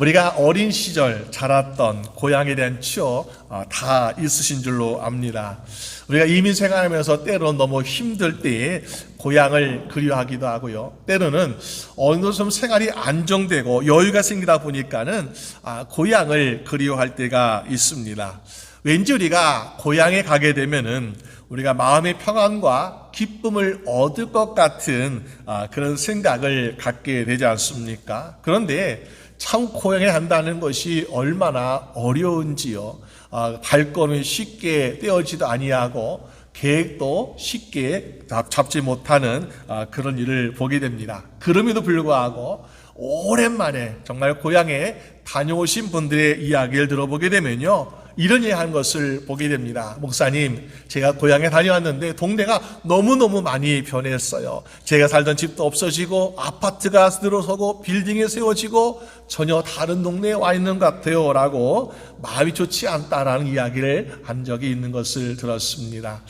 우리가 어린 시절 자랐던 고향에 대한 추억 다 있으신 줄로 압니다. 우리가 이민 생활하면서 때로는 너무 힘들 때에 고향을 그리워하기도 하고요. 때로는 어느 정도 좀 생활이 안정되고 여유가 생기다 보니까는 고향을 그리워할 때가 있습니다. 왠지 우리가 고향에 가게 되면은 우리가 마음의 평안과 기쁨을 얻을 것 같은 그런 생각을 갖게 되지 않습니까? 그런데 참 고향에 간다는 것이 얼마나 어려운지요. 발걸음이 쉽게 떼어지도 아니하고 계획도 쉽게 잡지 못하는 그런 일을 보게 됩니다. 그럼에도 불구하고 오랜만에 정말 고향에 다녀오신 분들의 이야기를 들어보게 되면요, 이런 얘기하는 것을 보게 됩니다. 목사님, 제가 고향에 다녀왔는데 동네가 너무너무 많이 변했어요. 제가 살던 집도 없어지고 아파트가 들어서고 빌딩이 세워지고 전혀 다른 동네에 와 있는 것 같아요 라고 마음이 좋지 않다라는 이야기를 한 적이 있는 것을 들었습니다.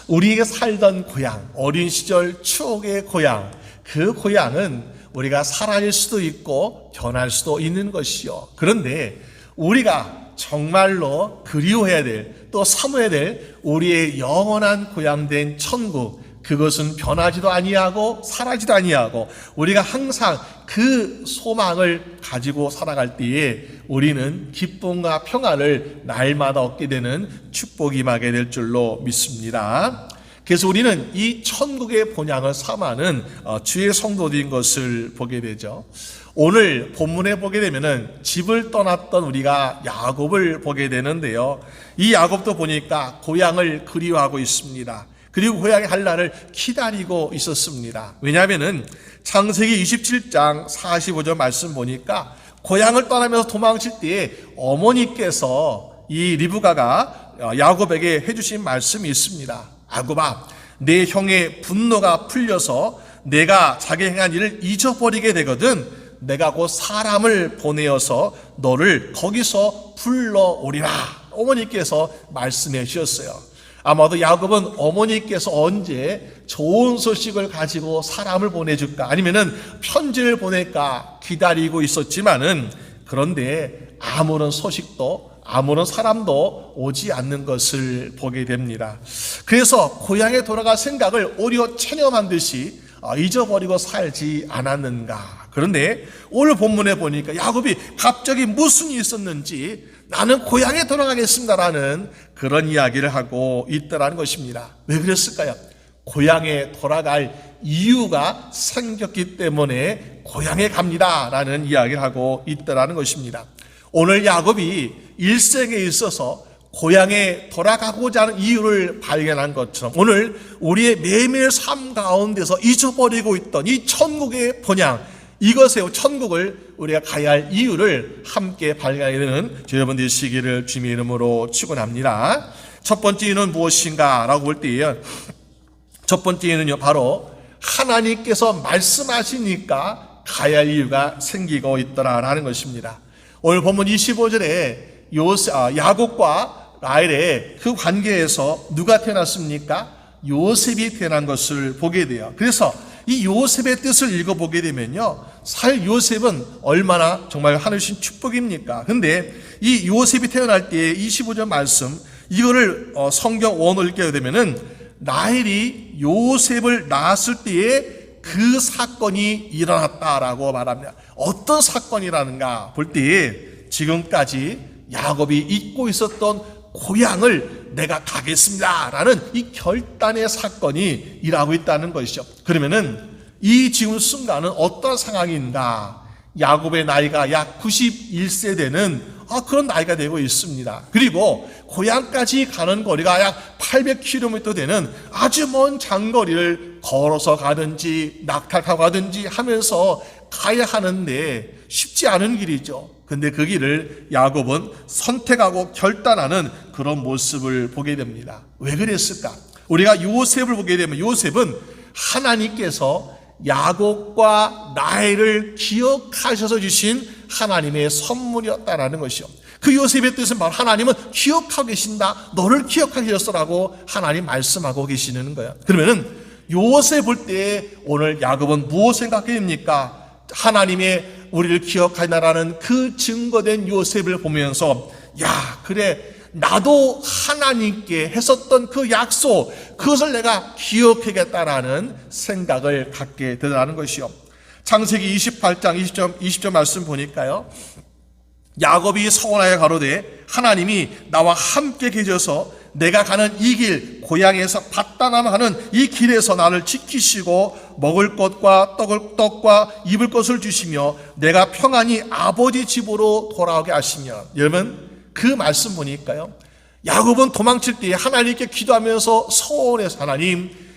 우리가 살던 고향, 어린 시절 추억의 고향, 그 고향은 우리가 사라질 수도 있고 변할 수도 있는 것이요. 그런데 우리가 정말로 그리워해야 될, 또 사모해야 될 우리의 영원한 고향된 천국, 그것은 변하지도 아니하고 사라지도 아니하고 우리가 항상 그 소망을 가지고 살아갈 때에 우리는 기쁨과 평안을 날마다 얻게 되는 축복이 임하게 될 줄로 믿습니다. 그래서 우리는 이 천국의 본향을 삼아는 주의 성도들인 것을 보게 되죠. 오늘 본문에 보게 되면은 집을 떠났던 우리가 야곱을 보게 되는데요. 이 야곱도 보니까 고향을 그리워하고 있습니다. 그리고 고향에 갈 날을 기다리고 있었습니다. 왜냐하면은 창세기 27장 45절 말씀 보니까 고향을 떠나면서 도망칠 때에 어머니께서 이 리브가가 야곱에게 해주신 말씀이 있습니다. 야곱아, 내 형의 분노가 풀려서 내가 자기 행한 일을 잊어버리게 되거든 내가 곧 사람을 보내어서 너를 거기서 불러오리라. 어머니께서 말씀해 주셨어요. 아마도 야곱은 어머니께서 언제 좋은 소식을 가지고 사람을 보내줄까, 아니면은 편지를 보낼까 기다리고 있었지만은, 그런데 아무런 소식도 아무런 사람도 오지 않는 것을 보게 됩니다. 그래서 고향에 돌아갈 생각을 오히려 체념한 듯이 잊어버리고 살지 않았는가. 그런데 오늘 본문에 보니까 야곱이 갑자기 무슨 일이 있었는지 나는 고향에 돌아가겠습니다라는 그런 이야기를 하고 있다는 것입니다. 왜 그랬을까요? 고향에 돌아갈 이유가 생겼기 때문에 고향에 갑니다라는 이야기를 하고 있다는 것입니다. 오늘 야곱이 일생에 있어서 고향에 돌아가고자 하는 이유를 발견한 것처럼 오늘 우리의 매일매일 삶 가운데서 잊어버리고 있던 이 천국의 본향, 이것의 천국을 우리가 가야 할 이유를 함께 발견하게 되는 여러분 되시기를 주님의 이름으로 축원합니다. 첫 번째 이유는 무엇인가 라고 볼 때에 첫 번째 이유는요, 바로 하나님께서 말씀하시니까 가야 할 이유가 생기고 있더라라는 것입니다. 오늘 본문 25절에 야곱과 라헬의 그 관계에서 누가 태어났습니까? 요셉이 태어난 것을 보게 돼요. 그래서 이 요셉의 뜻을 읽어보게 되면요, 사실 요셉은 얼마나 정말 하늘신 축복입니까? 근데 이 요셉이 태어날 때 25절 말씀, 이거를 성경 원어로 읽게 되면은 라헬이 요셉을 낳았을 때에 그 사건이 일어났다라고 말합니다. 어떤 사건이라는가 볼 때에 지금까지 야곱이 잊고 있었던 고향을 내가 가겠습니다라는 이 결단의 사건이 일하고 있다는 것이죠. 그러면은 이 지금 순간은 어떤 상황인가? 야곱의 나이가 약 91세 되는 그런 나이가 되고 있습니다. 그리고 고향까지 가는 거리가 약 800km 되는 아주 먼 장거리를 걸어서 가든지 낙타 타고 가든지 하면서 가야 하는데 쉽지 않은 길이죠. 근데 그 길을 야곱은 선택하고 결단하는 그런 모습을 보게 됩니다. 왜 그랬을까? 우리가 요셉을 보게 되면 요셉은 하나님께서 야곱과 라헬을 기억하셔서 주신 하나님의 선물이었다라는 것이요. 그 요셉의 뜻은 바로 하나님은 기억하고 계신다, 너를 기억하셨어라고 하나님 말씀하고 계시는 거예요. 그러면은 요셉 볼 때 오늘 야곱은 무엇을 생각해 됩니까? 하나님의 우리를 기억하나라는 그 증거된 요셉을 보면서 야, 그래, 나도 하나님께 했었던 그 약속, 그것을 내가 기억하겠다라는 생각을 갖게 되더라는 것이요. 창세기 28장 20절 말씀 보니까요, 야곱이 서원하여 가로되 하나님이 나와 함께 계셔서 내가 가는 이 길, 고향에서 밧다남 하는 이 길에서 나를 지키시고 먹을 것과 떡과 입을 것을 주시며 내가 평안히 아버지 집으로 돌아오게 하시면. 여러분, 그 말씀 보니까요, 야곱은 도망칠 때 하나님께 기도하면서 서원해서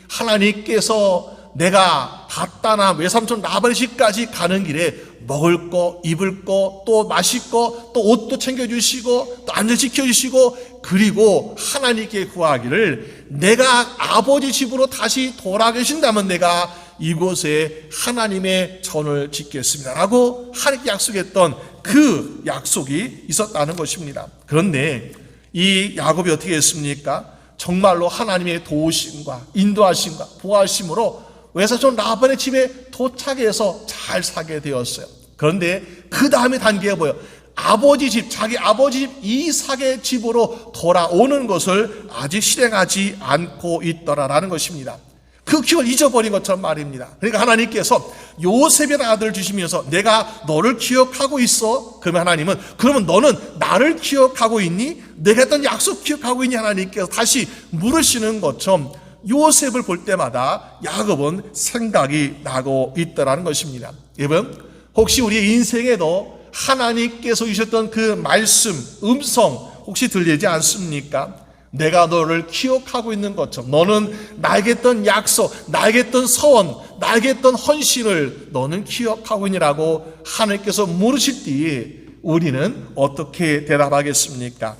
하나님께서 내가 밧다남 외삼촌 라반의 집까지 가는 길에 먹을 거, 입을 거, 또 마실 거, 또 옷도 챙겨주시고 또 안전 지켜주시고, 그리고 하나님께 구하기를 내가 아버지 집으로 다시 돌아가신다면 내가 이곳에 하나님의 전을 짓겠습니다 라고 하나님께 약속했던 그 약속이 있었다는 것입니다. 그런데 이 야곱이 어떻게 했습니까? 정말로 하나님의 도우심과 인도하심과 보호하심으로 외사촌 라반의 집에 도착해서 잘 살게 되었어요. 그런데 그 다음에 단계가 뭐예요? 아버지 집, 자기 아버지 집 이삭의 집으로 돌아오는 것을 아직 실행하지 않고 있더라라는 것입니다. 그 기억을 잊어버린 것처럼 말입니다. 그러니까 하나님께서 요셉이라는 아들을 주시면서 내가 너를 기억하고 있어? 그러면 하나님은, 그러면 너는 나를 기억하고 있니? 내가 했던 약속 기억하고 있니? 하나님께서 다시 물으시는 것처럼 요셉을 볼 때마다 야곱은 생각이 나고 있더라는 것입니다. 여러분, 혹시 우리의 인생에도 하나님께서 주셨던 그 말씀, 음성 혹시 들리지 않습니까? 내가 너를 기억하고 있는 것처럼 너는 나에게 했던 약속, 나에게 했던 서원, 나에게 했던 헌신을 너는 기억하고 있니라고 하나님께서 물으실 때에 우리는 어떻게 대답하겠습니까?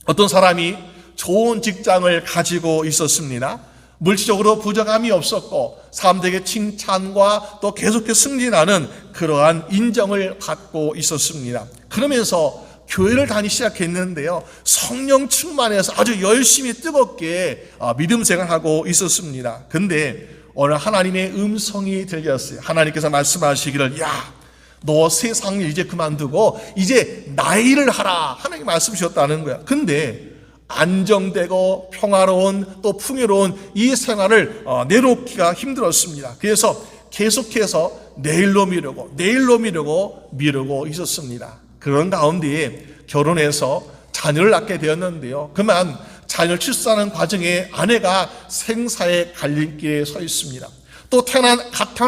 어떤 사람이 좋은 직장을 가지고 있었습니다. 물질적으로 부족함이 없었고 사람들에게 칭찬과 또 계속해서 승진하는 그러한 인정을 받고 있었습니다. 그러면서 교회를 다니기 시작했는데요, 성령 충만해서 아주 열심히 뜨겁게 믿음 생활하고 있었습니다. 근데 오늘 하나님의 음성이 들렸어요. 하나님께서 말씀하시기를, 야, 너 세상 일 이제 그만두고 이제 나의 일을 하라, 하나님 말씀 주셨다는 거야. 근데 안정되고 평화로운 또 풍요로운 이 생활을 내놓기가 힘들었습니다. 그래서 계속해서 내일로 미루고 있었습니다. 그런 가운데에 결혼해서 자녀를 낳게 되었는데요, 그만 자녀를 출산하는 과정에 아내가 생사의 갈림길에 서 있습니다. 또 태어난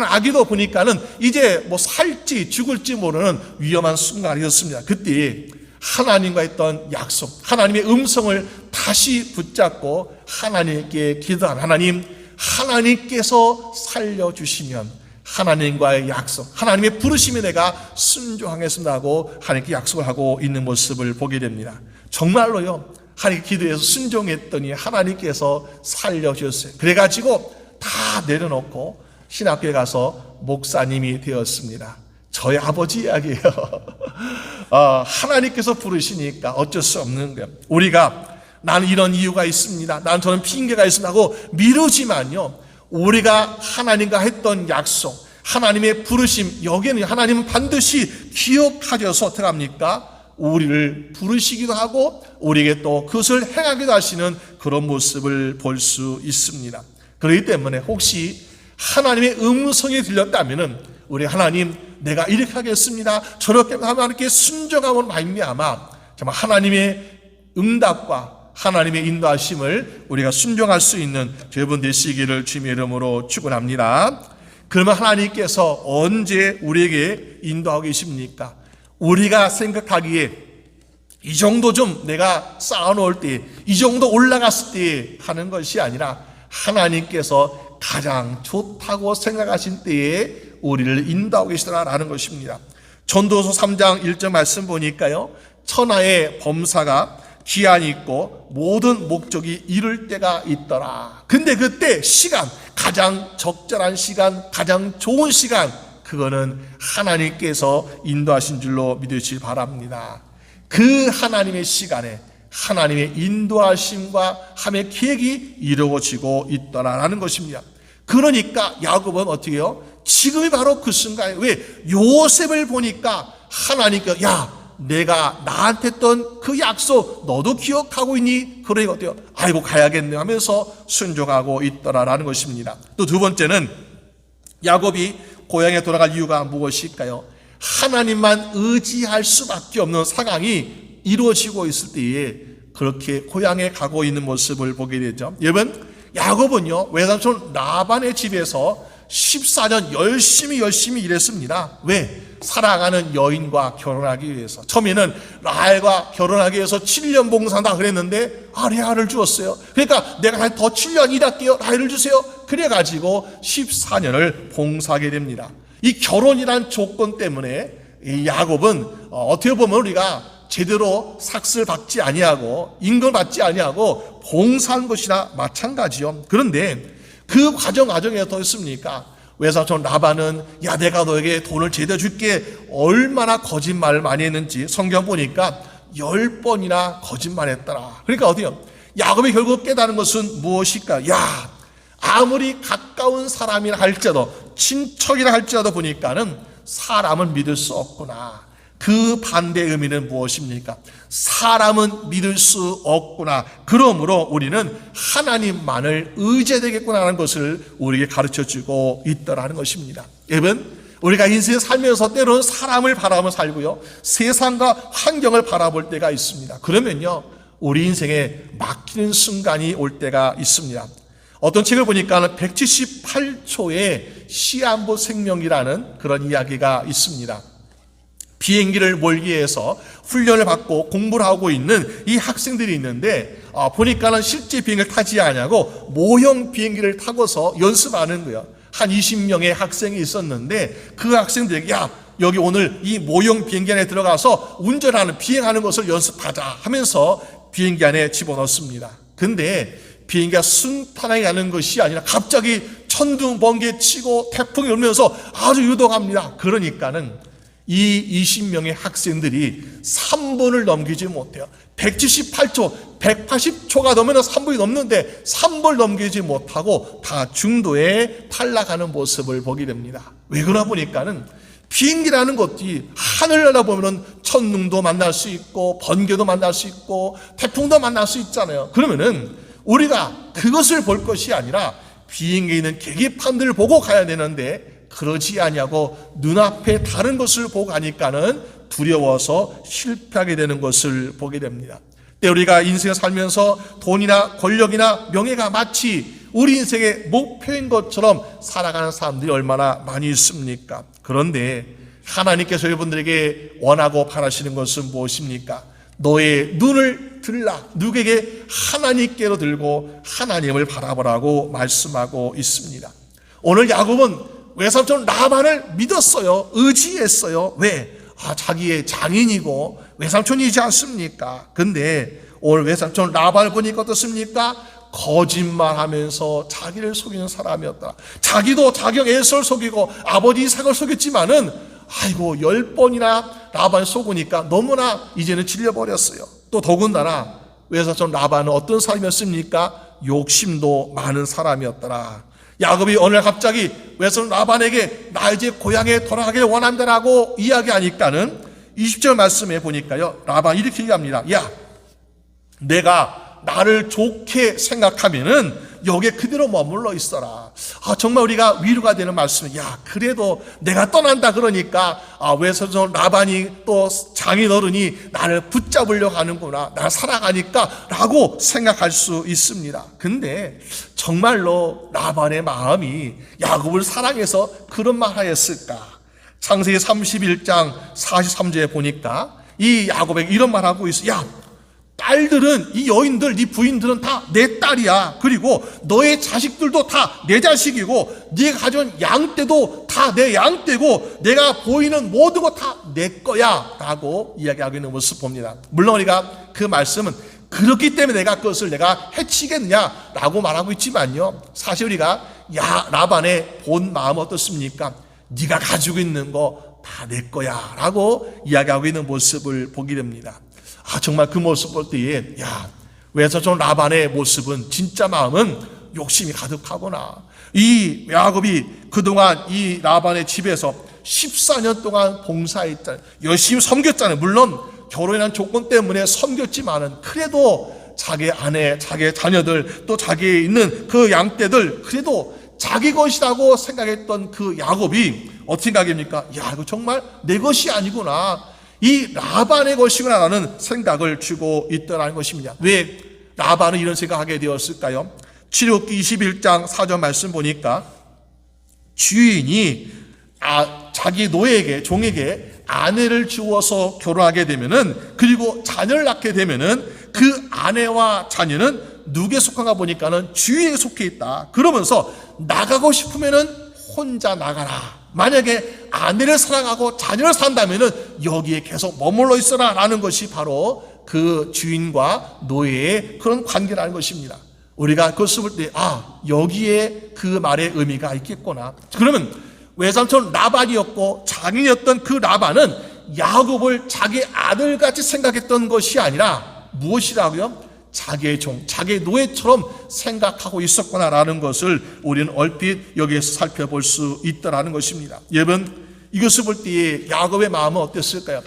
아기도 보니까는 이제 뭐 살지 죽을지 모르는 위험한 순간이었습니다. 그때 하나님과 했던 약속, 하나님의 음성을 다시 붙잡고 하나님께 기도한 하나님께서 살려주시면 하나님과의 약속, 하나님의 부르심에 내가 순종하겠습니다 하고 하나님께 약속을 하고 있는 모습을 보게 됩니다. 정말로요, 하나님께 기도해서 순종했더니 하나님께서 살려주셨어요. 그래가지고 다 내려놓고 신학교에 가서 목사님이 되었습니다. 저희 아버지 이야기예요. 하나님께서 부르시니까 어쩔 수 없는 거예요. 우리가 나는 이런 이유가 있습니다, 저는 핑계가 있습니다 하고 미루지만요, 우리가 하나님과 했던 약속, 하나님의 부르심, 여기에는 하나님은 반드시 기억하셔서 어떻게 합니까? 우리를 부르시기도 하고 우리에게 또 그것을 행하기도 하시는 그런 모습을 볼 수 있습니다. 그렇기 때문에 혹시 하나님의 음성이 들렸다면은 우리 하나님, 내가 이렇게 하겠습니다, 저렇게 하면 이렇게 순종함으로 말미암아 정말 하나님의 응답과 하나님의 인도하심을 우리가 순종할 수 있는 여러분 되시기를 주님의 이름으로 축원합니다. 그러면 하나님께서 언제 우리에게 인도하고 계십니까? 우리가 생각하기에 이 정도 좀 내가 쌓아놓을 때, 이 정도 올라갔을 때 하는 것이 아니라 하나님께서 가장 좋다고 생각하신 때에 우리를 인도하고 계시더라라는 것입니다. 전도서 3장 1절 말씀 보니까요, 천하의 범사가 기한이 있고 모든 목적이 이룰 때가 있더라. 근데 그때 시간, 가장 적절한 시간, 가장 좋은 시간, 그거는 하나님께서 인도하신 줄로 믿으시기 바랍니다. 그 하나님의 시간에 하나님의 인도하심과 하나님의 계획이 이루어지고 있더라라는 것입니다. 그러니까 야곱은 어떻게 해요? 지금이 바로 그 순간이에요. 왜? 요셉을 보니까 하나님께 내가 나한테 했던 그 약속 너도 기억하고 있니? 그러니까 어때요? 아이고 가야겠네 하면서 순종하고 있더라라는 것입니다. 또 두 번째는 야곱이 고향에 돌아갈 이유가 무엇일까요? 하나님만 의지할 수밖에 없는 상황이 이루어지고 있을 때에 그렇게 고향에 가고 있는 모습을 보게 되죠. 여러분, 야곱은요 외삼촌 라반의 집에서 14년 열심히 일했습니다. 왜? 사랑하는 여인과 결혼하기 위해서. 처음에는 라헬과 결혼하기 위해서 7년 봉사한다 그랬는데 레아를 주었어요. 그러니까 내가 더 7년 일할게요. 라헬을 주세요. 그래가지고 14년을 봉사하게 됩니다. 이 결혼이란 조건 때문에 이 야곱은 어떻게 보면 우리가 제대로 삭슬 받지 아니하고 임금을 받지 아니하고 봉사한 것이나 마찬가지요. 그런데 그 과정에서 더 있습니까? 외삼촌 라반은 내가 너에게 돈을 제대로 줄게 얼마나 거짓말을 많이 했는지 성경 보니까 10번이나 거짓말했더라. 그러니까 어디요? 야곱이 결국 깨달은 것은 무엇일까? 아무리 가까운 사람이라 할지라도 친척이라 할지라도 보니까는 사람을 믿을 수 없구나. 그 반대의 의미는 무엇입니까? 사람은 믿을 수 없구나. 그러므로 우리는 하나님만을 의지해야 되겠구나 하는 것을 우리에게 가르쳐주고 있더라는 것입니다. 여러분, 우리가 인생에 살면서 때로는 사람을 바라보며 살고요, 세상과 환경을 바라볼 때가 있습니다. 그러면요 우리 인생에 막히는 순간이 올 때가 있습니다. 어떤 책을 보니까 178초의 시한부 생명이라는 그런 이야기가 있습니다. 비행기를 몰기 위해서 훈련을 받고 공부를 하고 있는 이 학생들이 있는데 보니까는 실제 비행기를 타지 않냐고 모형 비행기를 타고서 연습하는 거예요. 한 20명의 학생이 있었는데 그 학생들에게 여기 오늘 이 모형 비행기 안에 들어가서 운전하는 비행하는 것을 연습하자 하면서 비행기 안에 집어넣습니다. 근데 비행기가 순탄하게 가는 것이 아니라 갑자기 천둥 번개 치고 태풍이 오면서 아주 유동합니다. 그러니까는 이 20명의 학생들이 3분을 넘기지 못해요. 178초, 180초가 넘으면 3분이 넘는데 3분을 넘기지 못하고 다 중도에 탈락하는 모습을 보게 됩니다. 왜 그러나 보니까는 비행기라는 것이 하늘을 날아보면 천둥도 만날 수 있고 번개도 만날 수 있고 태풍도 만날 수 있잖아요. 그러면은 우리가 그것을 볼 것이 아니라 비행기에 있는 계기판들을 보고 가야 되는데 그러지 아니하고 눈앞에 다른 것을 보고 가니까는 두려워서 실패하게 되는 것을 보게 됩니다. 때 우리가 인생을 살면서 돈이나 권력이나 명예가 마치 우리 인생의 목표인 것처럼 살아가는 사람들이 얼마나 많이 있습니까? 그런데 하나님께서 여러분들에게 원하고 바라시는 것은 무엇입니까? 너의 눈을 들라. 누구에게? 하나님께로 들고 하나님을 바라보라고 말씀하고 있습니다. 오늘 야곱은 외삼촌 라반을 믿었어요. 의지했어요. 왜? 자기의 장인이고 외삼촌이지 않습니까? 근데 오늘 외삼촌 라반을 보니까 어떻습니까? 거짓말하면서 자기를 속이는 사람이었다. 자기도 자기 에서를 속이고 아버지 이삭을 속였지만은 10번이나 라반을 속으니까 너무나 이제는 질려버렸어요. 또 더군다나 외삼촌 라반은 어떤 사람이었습니까? 욕심도 많은 사람이었더라. 야곱이 어느 날 갑자기 외삼촌 라반에게 나 이제 고향에 돌아가기를 원한다라고 이야기하니까는 20절 말씀에 보니까요, 라반 이렇게 얘기합니다. 내가 나를 좋게 생각하면은 여기에 그대로 머물러 있어라. 정말 우리가 위로가 되는 말씀이야. 그래도 내가 떠난다 그러니까 외삼촌 라반이 또 장인어른이 나를 붙잡으려고 하는구나, 나를 사랑하니까 라고 생각할 수 있습니다. 근데 정말로 라반의 마음이 야곱을 사랑해서 그런 말 하였을까? 창세기 31장 43절에 보니까 이 야곱에게 이런 말 하고 있어. 딸들은, 이 여인들, 네 부인들은 다 내 딸이야. 그리고 너의 자식들도 다 내 자식이고 네가 가져온 양떼도 다 내 양떼고 내가 보이는 모든 것 다 내 거야 라고 이야기하고 있는 모습 봅니다. 물론 우리가 그 말씀은 그렇기 때문에 내가 그것을 내가 해치겠냐라고 말하고 있지만요, 사실 우리가 라반의 본 마음은 어떻습니까? 네가 가지고 있는 거 다 내 거야 라고 이야기하고 있는 모습을 보게 됩니다. 정말 그 모습 볼 때에 외삼촌 라반의 모습은, 진짜 마음은 욕심이 가득하구나. 이 야곱이 그동안 이 라반의 집에서 14년 동안 봉사했잖아요. 열심히 섬겼잖아요. 물론 결혼이라는 조건 때문에 섬겼지만은 그래도 자기 아내, 자기 자녀들, 또 자기에 있는 그 양떼들 그래도 자기 것이라고 생각했던 그 야곱이 어떻게 생각입니까? 야, 이거 정말 내 것이 아니구나. 이 라반의 것이구나라는 생각을 주고 있더라는 것입니다. 왜 라반은 이런 생각하게 되었을까요? 출애굽기 21장 4절 말씀 보니까 주인이 자기 노예에게, 종에게 아내를 주어서 결혼하게 되면은, 그리고 자녀를 낳게 되면은 그 아내와 자녀는 누구에 속한가 보니까는 주인에게 속해 있다. 그러면서 나가고 싶으면은 혼자 나가라. 만약에 아내를 사랑하고 자녀를 산다면은 여기에 계속 머물러 있어라 라는 것이 바로 그 주인과 노예의 그런 관계라는 것입니다. 우리가 그것을 볼 때 여기에 그 말의 의미가 있겠구나. 그러면 외삼촌 라반이었고 장인이었던 그 라반은 야곱을 자기 아들같이 생각했던 것이 아니라 무엇이라고요? 자기의 종, 자기의 노예처럼 생각하고 있었구나라는 것을 우리는 얼핏 여기에서 살펴볼 수 있다라는 것입니다. 여러분, 이것을 볼 때에 야곱의 마음은 어땠을까요?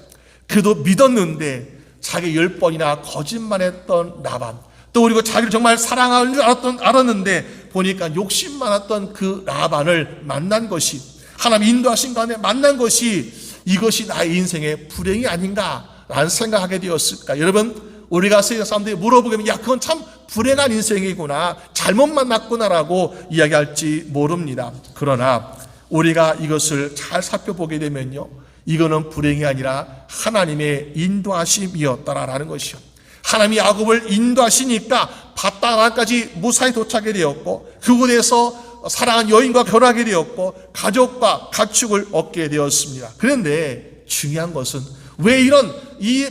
그래도 믿었는데 자기 10번이나 거짓말했던 라반, 또 그리고 자기를 정말 사랑하는 줄 알았는데 보니까 욕심 많았던 그 라반을 만난 것이, 하나님 인도하신 가운데 만난 것이 이것이 나의 인생의 불행이 아닌가라는 생각하게 되었을까? 여러분, 우리가 세상 사람들이 물어보면 그건 참 불행한 인생이구나, 잘못 만났구나라고 이야기할지 모릅니다. 그러나 우리가 이것을 잘 살펴보게 되면요, 이거는 불행이 아니라 하나님의 인도하심이었다라는 것이요. 하나님이 야곱을 인도하시니까 밧다나까지 무사히 도착하게 되었고, 그곳에서 사랑한 여인과 결혼하게 되었고, 가족과 가축을 얻게 되었습니다. 그런데 중요한 것은 왜 이런 이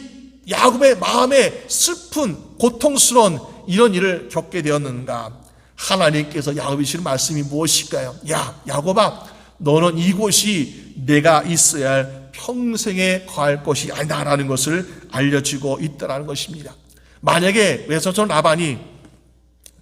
야곱의 마음에 슬픈 고통스러운 이런 일을 겪게 되었는가? 하나님께서 야곱이 주신 말씀이 무엇일까요? 야, 야곱아, 너는 이곳이 내가 있어야 할 평생에 거할 것이 아니다라는 것을 알려주고 있다라는 것입니다. 만약에 외삼촌 라반이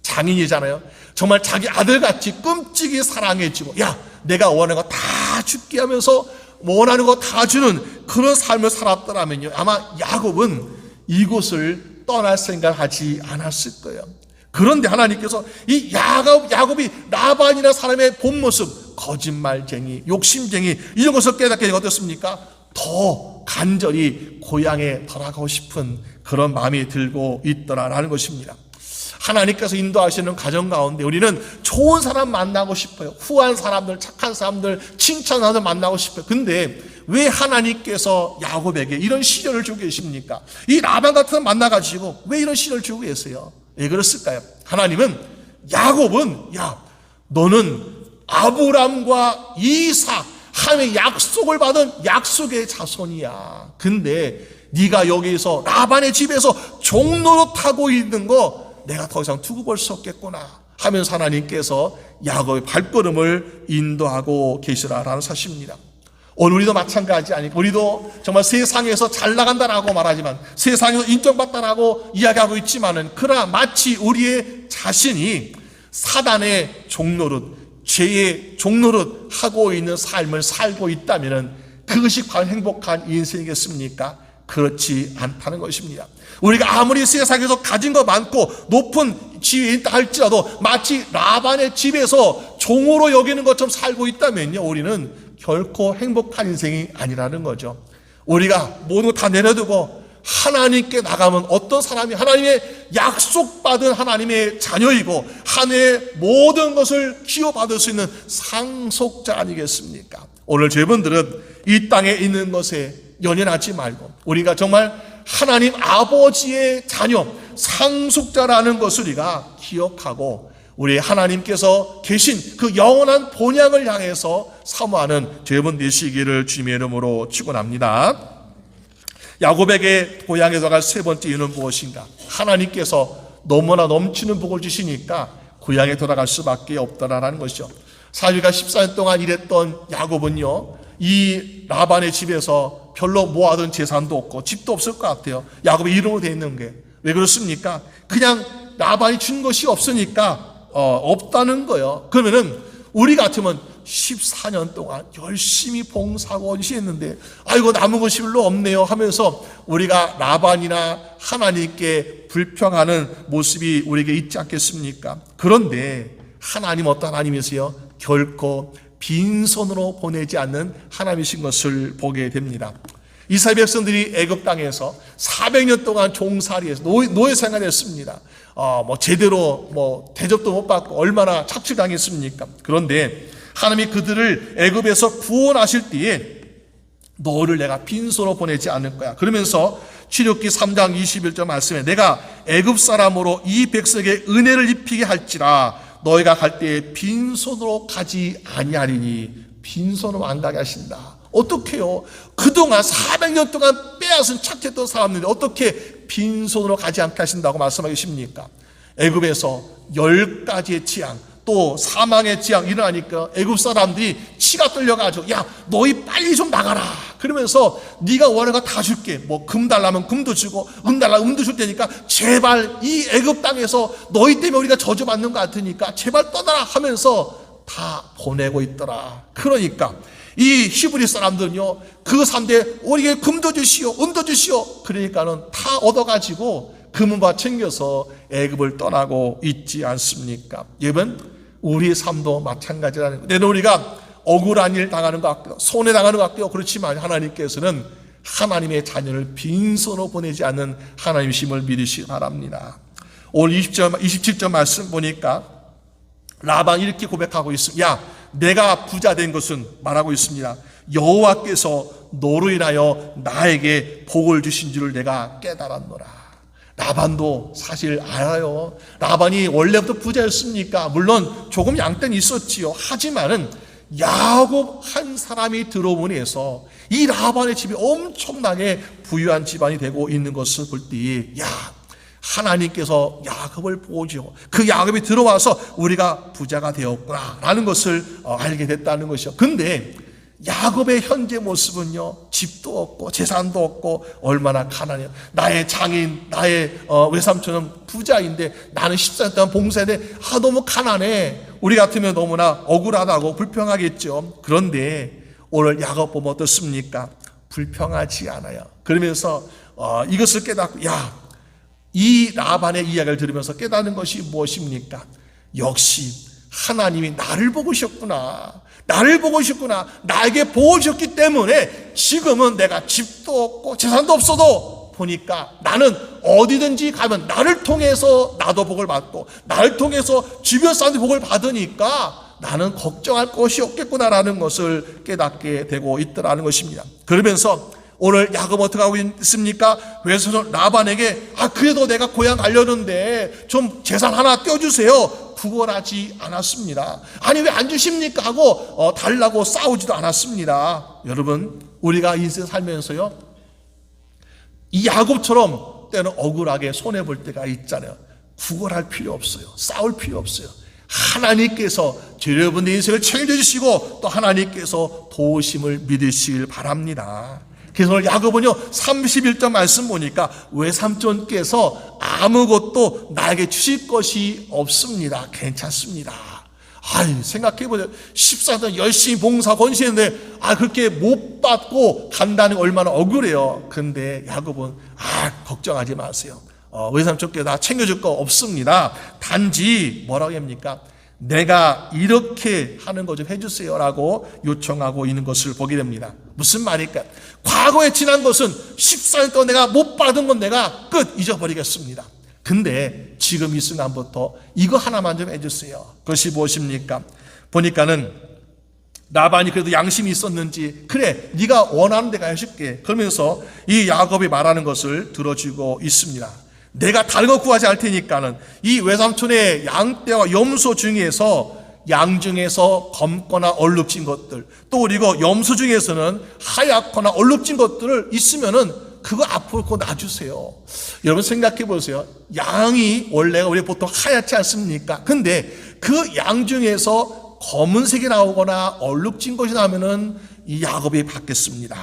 장인이잖아요. 정말 자기 아들같이 끔찍이 사랑해주고, 야, 내가 원하는 거 다 줄게 하면서 원하는 거 다 주는 그런 삶을 살았더라면요, 아마 야곱은 이곳을 떠날 생각하지 않았을 거예요. 그런데 하나님께서 이 야곱이 라반이라는 사람의 본 모습, 거짓말쟁이, 욕심쟁이, 이런 것을 깨닫게 되면 어떻습니까? 더 간절히 고향에 돌아가고 싶은 그런 마음이 들고 있더라라는 것입니다. 하나님께서 인도하시는 가정 가운데 우리는 좋은 사람 만나고 싶어요. 후한 사람들, 착한 사람들, 칭찬하는 사람들 만나고 싶어요. 근데 왜 하나님께서 야곱에게 이런 시련을 주고 계십니까? 이 라반 같은 사람 만나가지고 왜 이런 시련을 주고 계세요? 왜 그랬을까요? 하나님은 야곱은, 야, 너는 아브람과 이삭, 하나님의 약속을 받은 약속의 자손이야. 근데 네가 여기서 라반의 집에서 종노릇하고 있는 거 내가 더 이상 두고 볼 수 없겠구나 하면서 하나님께서 야곱의 발걸음을 인도하고 계시라라는 사실입니다. 오늘 우리도 마찬가지 아니까, 우리도 정말 세상에서 잘 나간다라고 말하지만, 세상에서 인정받다라고 이야기하고 있지만은, 그러나 마치 우리의 자신이 사단의 종노릇, 죄의 종노릇 하고 있는 삶을 살고 있다면은 그것이 과연 행복한 인생이겠습니까? 그렇지 않다는 것입니다. 우리가 아무리 세상에서 가진 거 많고 높은 지위에 있다 할지라도 마치 라반의 집에서 종으로 여기는 것처럼 살고 있다면요, 우리는 결코 행복한 인생이 아니라는 거죠. 우리가 모든 거 다 내려두고 하나님께 나가면 어떤 사람이 하나님의 약속받은 하나님의 자녀이고 하나님의 모든 것을 기여받을 수 있는 상속자 아니겠습니까? 오늘 저분들은 이 땅에 있는 것에 연연하지 말고 우리가 정말 하나님 아버지의 자녀, 상속자라는 것을 우리가 기억하고 우리 하나님께서 계신 그 영원한 본향을 향해서 사모하는 저여러분 되시기를 주님의 이름으로 축원합니다. 야곱에게 고향에 들어갈 세 번째 이유는 무엇인가? 하나님께서 너무나 넘치는 복을 주시니까 고향에 돌아갈 수밖에 없다라는 것이죠. 사위가 14년 동안 일했던 야곱은요, 이 라반의 집에서 별로 모아둔 재산도 없고 집도 없을 것 같아요. 야곱의 이름으로 되어 있는 게. 왜 그렇습니까? 그냥 라반이 준 것이 없으니까 없다는 거예요. 그러면은 우리 같으면 14년 동안 열심히 봉사하고 헌신했는데 아이고 남은 것이 별로 없네요 하면서 우리가 라반이나 하나님께 불평하는 모습이 우리에게 있지 않겠습니까? 그런데 하나님 어떤 하나님이세요? 결코 빈손으로 보내지 않는 하나님이신 것을 보게 됩니다. 이스라엘 백성들이 애굽 땅에서 400년 동안 종살이해서 노예 생활했습니다. 제대로 대접도 못 받고 얼마나 착취당했습니까? 그런데 하나님이 그들을 애굽에서 구원하실 때에 너를 내가 빈손으로 보내지 않을 거야. 그러면서 출애굽기 3장 21절 말씀에 내가 애굽 사람으로 이 백성에게 은혜를 입히게 할지라 너희가 갈 때에 빈손으로 가지 아니하리니 빈손으로 안 가게 하신다. 어떻게요? 그동안 400년 동안 빼앗은 착했던 사람들이 어떻게 빈손으로 가지 않게 하신다고 말씀하고 계십니까? 애굽에서 10가지의 재앙 또 사망의 재앙 일어나니까 애굽 사람들이 치가 떨려가지고 야 너희 빨리 좀 나가라 그러면서 네가 원하는 거 다 줄게 금 달라면 금도 주고 은 달라면 은도 줄 테니까 제발 이 애굽 땅에서 너희 때문에 우리가 저주받는 것 같으니까 제발 떠나라 하면서 다 보내고 있더라. 그러니까 이 히브리 사람들은요 그 사람들 우리에게 금도 주시오 은도 주시오 그러니까는 다 얻어가지고 금은바 챙겨서 애굽을 떠나고 있지 않습니까? 여러분 우리의 삶도 마찬가지라는 거예요. 내는 우리가 억울한 일 당하는 것 같고요 손해당하는 것 같고요 그렇지만 하나님께서는 하나님의 자녀를 빈손으로 보내지 않는 하나님이심을 믿으시기 바랍니다. 오늘 27절 말씀 보니까 라반이 이렇게 고백하고 있습니다. 야 내가 부자 된 것은 말하고 있습니다. 여호와께서 너로 인하여 나에게 복을 주신 줄을 내가 깨달았노라. 라반도 사실 알아요. 라반이 원래부터 부자였습니까? 물론 조금 양떼는 있었지요. 하지만은 야곱 한 사람이 들어오므로 해서 이 라반의 집이 엄청나게 부유한 집안이 되고 있는 것을 볼 때 하나님께서 야곱을 보죠. 그 야곱이 들어와서 우리가 부자가 되었구나 라는 것을 알게 됐다는 것이죠. 근데 야곱의 현재 모습은요 집도 없고 재산도 없고 얼마나 가난해요. 나의 장인 나의 외삼촌은 부자인데 나는 14년 동안 봉사했는데 너무 가난해. 우리 같으면 너무나 억울하다고 불평하겠죠. 그런데 오늘 야곱 보면 어떻습니까? 불평하지 않아요. 그러면서 이것을 깨닫고 이 라반의 이야기를 들으면서 깨닫는 것이 무엇입니까? 역시 하나님이 나를 보고셨구나. 나를 보고셨구나. 나에게 보고셨기 때문에 지금은 내가 집도 없고 재산도 없어도 보니까 나는 어디든지 가면 나를 통해서 나도 복을 받고 나를 통해서 주변 사람들이 복을 받으니까 나는 걱정할 것이 없겠구나라는 것을 깨닫게 되고 있더라는 것입니다. 그러면서 오늘 야곱 어떻게 하고 있습니까? 외손 라반에게 그래도 내가 고향 가려는데 좀 재산 하나 떼어주세요. 구걸하지 않았습니다. 아니 왜 안 주십니까? 하고 달라고 싸우지도 않았습니다. 여러분 우리가 인생 살면서요 이 야곱처럼 때는 억울하게 손해볼 때가 있잖아요. 구걸할 필요 없어요. 싸울 필요 없어요. 하나님께서 여러분의 인생을 책임져 주시고 또 하나님께서 도우심을 믿으시길 바랍니다. 그래서 오늘 야곱은요 31절 말씀 보니까 외삼촌께서 아무것도 나에게 주실 것이 없습니다. 괜찮습니다. 생각해보세요. 14년 열심히 봉사 헌신했는데 그렇게 못 받고 간다는 게 얼마나 억울해요. 근데 야곱은 걱정하지 마세요. 외삼촌께 나 챙겨줄 거 없습니다. 단지 뭐라고 합니까? 내가 이렇게 하는 거 좀 해주세요 라고 요청하고 있는 것을 보게 됩니다. 무슨 말일까? 과거에 지난 것은 14년 동안 내가 못 받은 건 내가 끝 잊어버리겠습니다. 근데 지금 이 순간부터 이거 하나만 좀 해주세요. 그것이 무엇입니까? 보니까는 라반이 그래도 양심이 있었는지 그래 네가 원하는 데가 해줄게 그러면서 이 야곱이 말하는 것을 들어주고 있습니다. 내가 다른 거 구하지 않을 테니까는 이 외삼촌의 양떼와 염소 중에서 양 중에서 검거나 얼룩진 것들 또 그리고 염소 중에서는 하얗거나 얼룩진 것들을 있으면은 그거 앞으로 그거 놔주세요. 여러분 생각해 보세요. 양이 원래 우리 보통 하얗지 않습니까? 근데 그 양 중에서 검은색이 나오거나 얼룩진 것이 나오면은 이 야곱이 받겠습니다.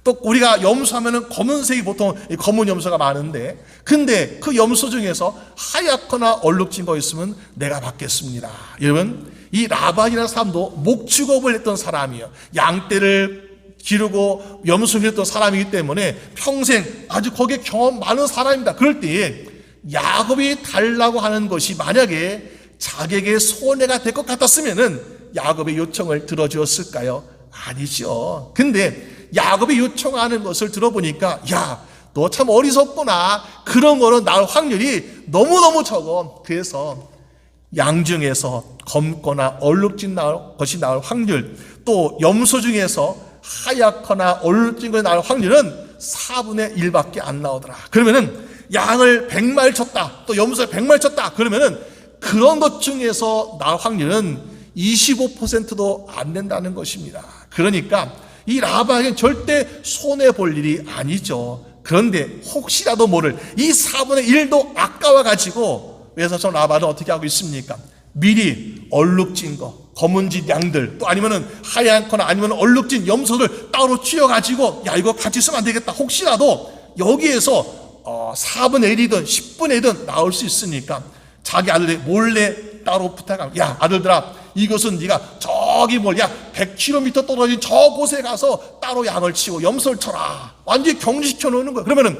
또 우리가 염소하면은 검은색이 보통 검은 염소가 많은데, 근데 그 염소 중에서 하얗거나 얼룩진 거 있으면 내가 받겠습니다. 여러분, 이 라반이라는 사람도 목축업을 했던 사람이에요. 양떼를 기르고 염소를 했던 사람이기 때문에 평생 아주 거기에 경험 많은 사람입니다. 그럴 때에 야곱이 달라고 하는 것이 만약에 자기에게 손해가 될 것 같았으면은 야곱의 요청을 들어주었을까요? 아니죠. 근데 야곱이 요청하는 것을 들어보니까, 야, 너 참 어리석구나. 그런 거는 나올 확률이 너무너무 적어. 그래서 양 중에서 검거나 얼룩진 것이 나올 확률, 또 염소 중에서 하얗거나 얼룩진 것이 나올 확률은 4분의 1밖에 안 나오더라. 그러면은 양을 100마리 쳤다, 또 염소에 100마리 쳤다, 그러면은 그런 것 중에서 나올 확률은 25%도 안 된다는 것입니다. 그러니까 이 라반에게는 절대 손해볼 일이 아니죠. 그런데 혹시라도 모를 이 4분의 1도 아까워가지고, 그래서 저 라반은 어떻게 하고 있습니까? 미리 얼룩진 거, 검은진 양들, 또 아니면은 하얗거나 아니면 얼룩진 염소를 따로 쥐어가지고, 야, 이거 같이 쓰면 안 되겠다. 혹시라도 여기에서 4분의 1이든 10분의 1이든 나올 수 있으니까 자기 아들이 몰래 따로 부탁하고, 야, 아들들아, 이것은 네가 저기 100km 떨어진 저곳에 가서 따로 양을 치고 염소를 쳐라. 완전히 격리시켜 놓는 거예요. 그러면은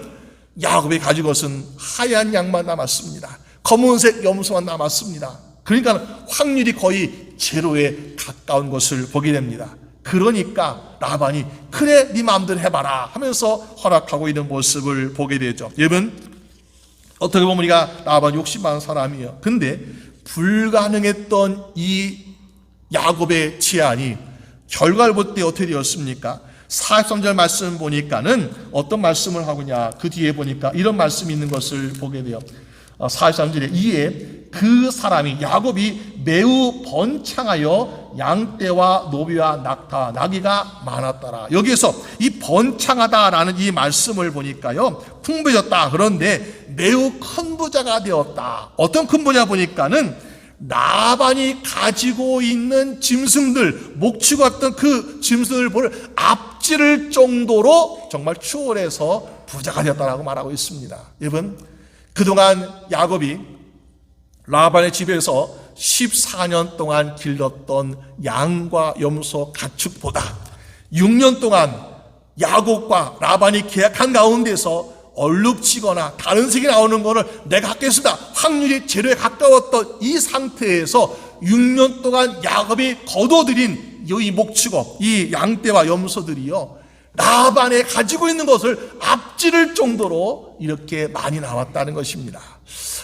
야곱이 가진 것은 하얀 양만 남았습니다. 검은색 염소만 남았습니다. 그러니까 확률이 거의 제로에 가까운 것을 보게 됩니다. 그러니까 라반이 그래, 네 마음대로 해봐라 하면서 허락하고 있는 모습을 보게 되죠. 여러분, 어떻게 보면 우리가 라반 욕심 많은 사람이에요. 근데 불가능했던 이 야곱의 제안이 결과를 볼 때 어떻게 되었습니까? 43절 말씀 보니까는 어떤 말씀을 하고냐, 그 뒤에 보니까 이런 말씀이 있는 것을 보게 돼요. 43절에 이에 그 사람이 야곱이 매우 번창하여 양떼와 노비와 낙타 나귀가 많았더라. 여기에서 이 번창하다라는 이 말씀을 보니까요, 풍부해졌다. 그런데 매우 큰 부자가 되었다. 어떤 큰 부자 보니까는 라반이 가지고 있는 짐승들, 목축었던 그 짐승들을 앞지를 정도로 정말 추월해서 부자가 되었다라고 말하고 있습니다. 여러분, 그동안 야곱이 라반의 집에서 14년 동안 길렀던 양과 염소 가축보다 6년 동안 야곱과 라반이 계약한 가운데서 얼룩지거나 다른 색이 나오는 거를 내가 갖겠습니다, 확률이 제로에 가까웠던 이 상태에서 6년 동안 야곱이 거둬들인 이 목축업, 이 양떼와 염소들이요, 라반에 가지고 있는 것을 앞지를 정도로 이렇게 많이 나왔다는 것입니다.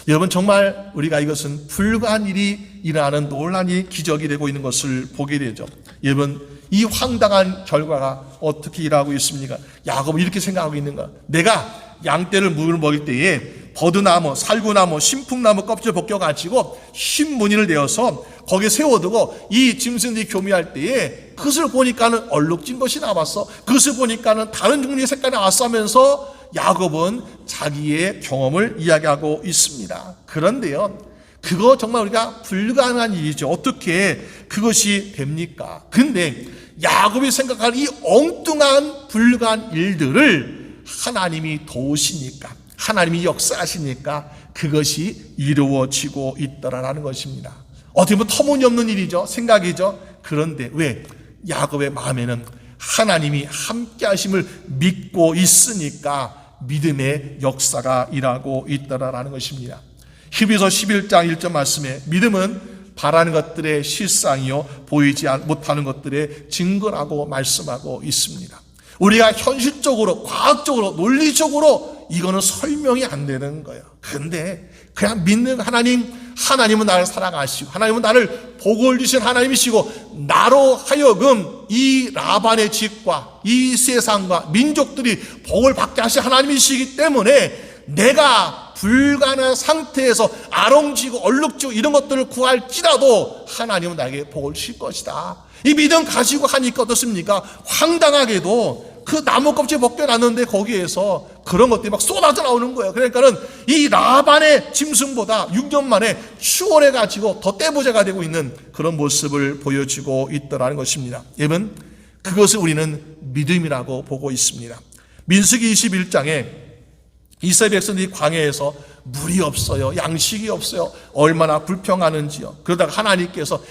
여러분, 정말 우리가 이것은 불가한 일이 일어나는 놀라운 기적이 되고 있는 것을 보게 되죠. 여러분, 이 황당한 결과가 어떻게 일어나고 있습니까? 야곱은 이렇게 생각하고 있는가? 내가 양떼를 물을 먹일 때에 버드나무, 살구나무, 신풍나무 껍질을 벗겨가지고 흰 무늬를 내어서 거기에 세워두고 이 짐승들이 교미할 때에 그것을 보니까는 얼룩진 것이 나왔어, 그것을 보니까는 다른 종류의 색깔이 나왔어 하면서 야곱은 자기의 경험을 이야기하고 있습니다. 그런데요, 그거 정말 우리가 불가능한 일이죠. 어떻게 그것이 됩니까? 근데 야곱이 생각하는 이 엉뚱한 불가한 일들을 하나님이 도우시니까, 하나님이 역사하시니까 그것이 이루어지고 있더라라는 것입니다. 어떻게 보면 터무니없는 일이죠. 생각이죠. 그런데 왜? 야곱의 마음에는 하나님이 함께 하심을 믿고 있으니까 믿음의 역사가 일하고 있더라라는 것입니다. 히브리서 11장 1절 말씀에 믿음은 바라는 것들의 실상이요 보이지 못하는 것들의 증거라고 말씀하고 있습니다. 우리가 현실적으로, 과학적으로, 논리적으로 이거는 설명이 안 되는 거예요. 그런데 그냥 믿는 하나님은 나를 사랑하시고 하나님은 나를 복을 주신 하나님이시고 나로 하여금 이 라반의 집과 이 세상과 민족들이 복을 받게 하신 하나님이시기 때문에 내가 불가능한 상태에서 아롱지고 얼룩지고 이런 것들을 구할지라도 하나님은 나에게 복을 주실 것이다. 이 믿음 가지고 하니까 어떻습니까? 황당하게도 그 나무 껍질 벗겨놨는데 거기에서 그런 것들이 막 쏟아져 나오는 거예요. 그러니까는 이 라반의 짐승보다 6년 만에 추월해가지고 더 떼부자가 되고 있는 그런 모습을 보여주고 있더라는 것입니다. 여러분, 그것을 우리는 믿음이라고 보고 있습니다. 민수기 21장에 이스라엘 백성들이 광야에서 물이 없어요. 양식이 없어요. 얼마나 불평하는지요. 그러다가 하나님께서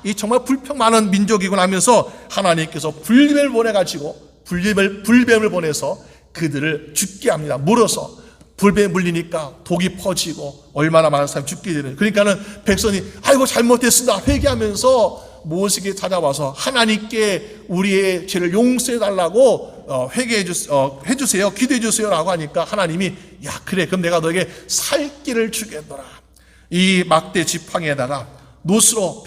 이 정말 불평 많은 민족이구나 하면서 하나님께서 불뱀을 보내가지고 불뱀을 보내서 그들을 죽게 합니다. 물어서 불뱀에 물리니까 독이 퍼지고 얼마나 많은 사람이 죽게 되는. 그러니까는 백성이 아이고 잘못했습니다 회개하면서 모세에게 찾아와서 하나님께 우리의 죄를 용서해 달라고 해주세요, 기도해 주세요라고 하니까 하나님이 그래 그럼 내가 너에게 살기를 주겠노라. 이 막대 지팡이에다가 노스로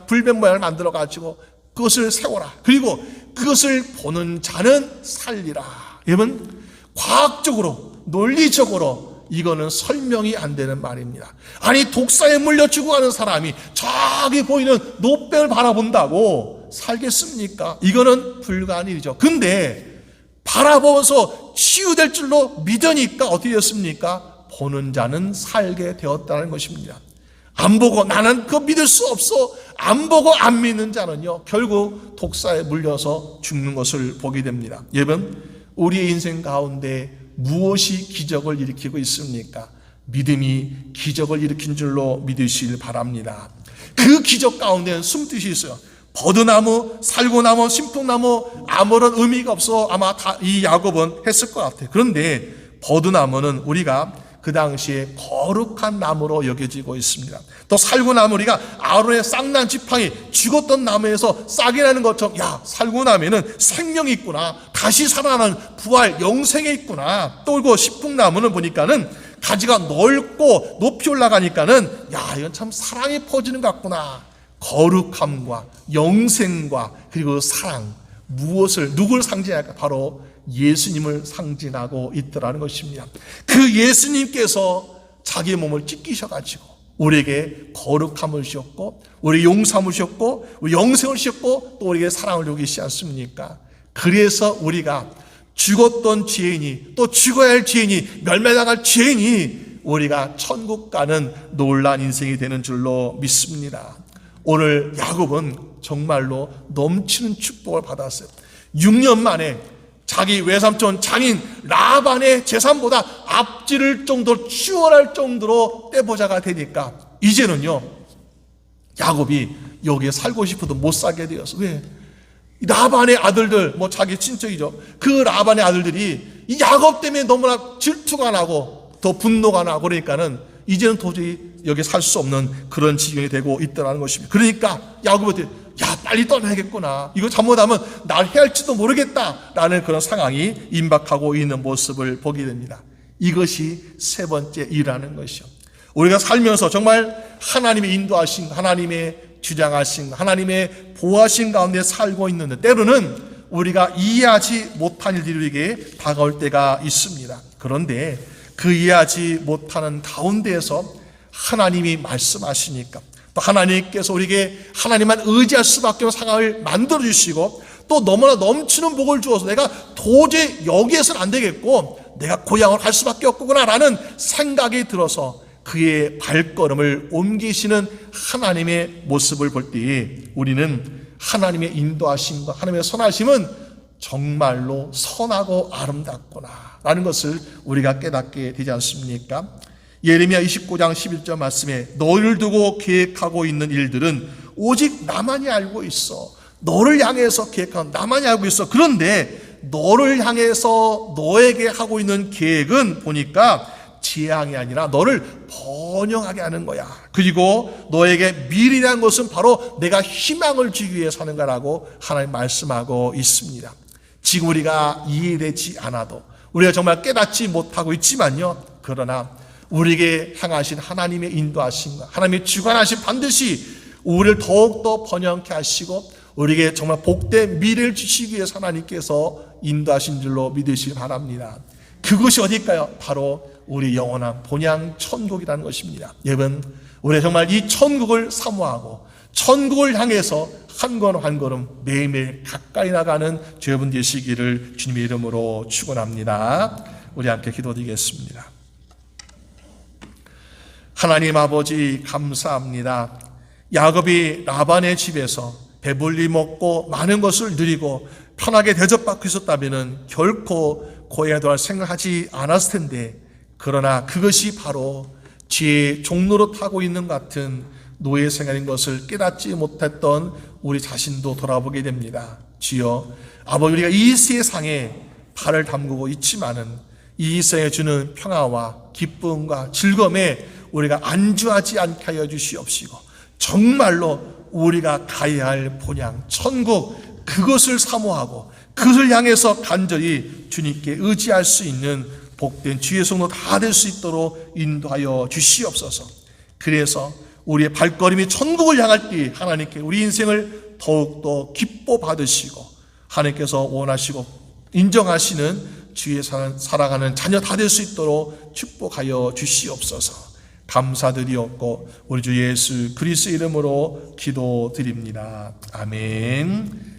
불뱀 모양을 만들어 가지고 그것을 세워라. 그리고 그것을 보는 자는 살리라. 여러분, 과학적으로 논리적으로 이거는 설명이 안 되는 말입니다. 아니 독사에 물려 죽어가는 사람이 저기 보이는 노뱀을 바라본다고 살겠습니까? 이거는 불가한 일이죠. 근데 바라보면서 치유될 줄로 믿으니까 어떻게 됐습니까? 보는 자는 살게 되었다는 것입니다. 안 보고 나는 그거 믿을 수 없어, 안 보고 안 믿는 자는요 결국 독사에 물려서 죽는 것을 보게 됩니다. 여러분, 우리의 인생 가운데 무엇이 기적을 일으키고 있습니까? 믿음이 기적을 일으킨 줄로 믿으시길 바랍니다. 그 기적 가운데는 숨뜻이 있어요. 버드나무, 살구나무, 신풍나무 아무런 의미가 없어 아마 이 야곱은 했을 것 같아요. 그런데 버드나무는 우리가 그 당시에 거룩한 나무로 여겨지고 있습니다. 또 살구나무, 우리가 아론의 쌍난 지팡이 죽었던 나무에서 싹이 나는 것처럼 살구나무에는 생명이 있구나, 다시 살아나는 부활 영생이 있구나. 또 그리고 신풍나무는 보니까는 가지가 넓고 높이 올라가니까는 이건 참 사랑이 퍼지는 것 같구나. 거룩함과 영생과 그리고 사랑, 누굴 상징할까? 바로 예수님을 상징하고 있더라는 것입니다. 그 예수님께서 자기 몸을 찢기셔가지고 우리에게 거룩함을 주셨고, 우리 용서함을 주셨고, 우리 영생을 주셨고, 또 우리에게 사랑을 주시지 않습니까? 그래서 우리가 죽었던 죄인이, 또 죽어야 할 죄인이, 멸망당할 죄인이 우리가 천국 가는 놀라운 인생이 되는 줄로 믿습니다. 오늘 야곱은 정말로 넘치는 축복을 받았어요. 6년 만에 자기 외삼촌 장인 라반의 재산보다 앞지를 정도로 추월할 정도로 떼보자가 되니까 이제는요 야곱이 여기에 살고 싶어도 못 살게 되었어. 왜? 라반의 아들들, 자기 친척이죠. 그 라반의 아들들이 이 야곱 때문에 너무나 질투가 나고 더 분노가 나고 그러니까는 이제는 도저히 여기 살 수 없는 그런 지경이 되고 있다는 것입니다. 그러니까 야곱한테 빨리 떠나야겠구나, 이거 잘못하면 날 해할지도 모르겠다라는 그런 상황이 임박하고 있는 모습을 보게 됩니다. 이것이 세 번째 일하는 것이요. 우리가 살면서 정말 하나님의 인도하신, 하나님의 주장하신, 하나님의 보호하신 가운데 살고 있는데 때로는 우리가 이해하지 못한 일들이 우리에게 다가올 때가 있습니다. 그런데 그 이해하지 못하는 가운데에서 하나님이 말씀하시니까, 또 하나님께서 우리에게 하나님만 의지할 수밖에 없는 상황을 만들어주시고, 또 너무나 넘치는 복을 주어서 내가 도저히 여기에서는 안 되겠고 내가 고향으로 갈 수밖에 없구나 라는 생각이 들어서 그의 발걸음을 옮기시는 하나님의 모습을 볼 때에 우리는 하나님의 인도하심과 하나님의 선하심은 정말로 선하고 아름답구나 라는 것을 우리가 깨닫게 되지 않습니까? 예레미야 29장 11절 말씀에 너를 두고 계획하고 있는 일들은 오직 나만이 알고 있어. 너를 향해서 계획하는 나만이 알고 있어. 그런데 너를 향해서 너에게 하고 있는 계획은 보니까 재앙이 아니라 너를 번영하게 하는 거야. 그리고 너에게 미래라는 것은 바로 내가 희망을 주기 위해서 하는 거라고 하나님 말씀하고 있습니다. 지금 우리가 이해되지 않아도, 우리가 정말 깨닫지 못하고 있지만요, 그러나 우리에게 향하신 하나님의 인도하심과 하나님의 주관하심 반드시 우리를 더욱더 번영케 하시고 우리에게 정말 복된 미래를 주시기 위해서 하나님께서 인도하신 줄로 믿으시기 바랍니다. 그것이 어딜까요? 바로 우리 영원한 본향 천국이라는 것입니다. 여러분, 우리 정말 이 천국을 사모하고 천국을 향해서 한 걸음 한 걸음 매일매일 가까이 나가는 여러분 되시기를 주님의 이름으로 축원합니다. 우리 함께 기도드리겠습니다. 하나님 아버지 감사합니다. 야곱이 라반의 집에서 배불리 먹고 많은 것을 누리고 편하게 대접받고 있었다면 결코 고향에 돌아갈 생각하지 않았을 텐데, 그러나 그것이 바로 지혜의 종로로 타고 있는 것 같은 노예 생활인 것을 깨닫지 못했던 우리 자신도 돌아보게 됩니다. 주여, 아버지, 우리가 이 세상에 발을 담그고 있지만은 이 세상에 주는 평화와 기쁨과 즐거움에 우리가 안주하지 않게 하여 주시옵시고, 정말로 우리가 가야 할 본향 천국, 그것을 사모하고 그것을 향해서 간절히 주님께 의지할 수 있는 복된 주의 성도 다 될 수 있도록 인도하여 주시옵소서. 그래서 우리의 발걸음이 천국을 향할 때 하나님께 우리 인생을 더욱더 기뻐 받으시고 하나님께서 원하시고 인정하시는 주의 살아가는 자녀 다 될 수 있도록 축복하여 주시옵소서. 감사드리옵고 우리 주 예수 그리스도 이름으로 기도드립니다. 아멘.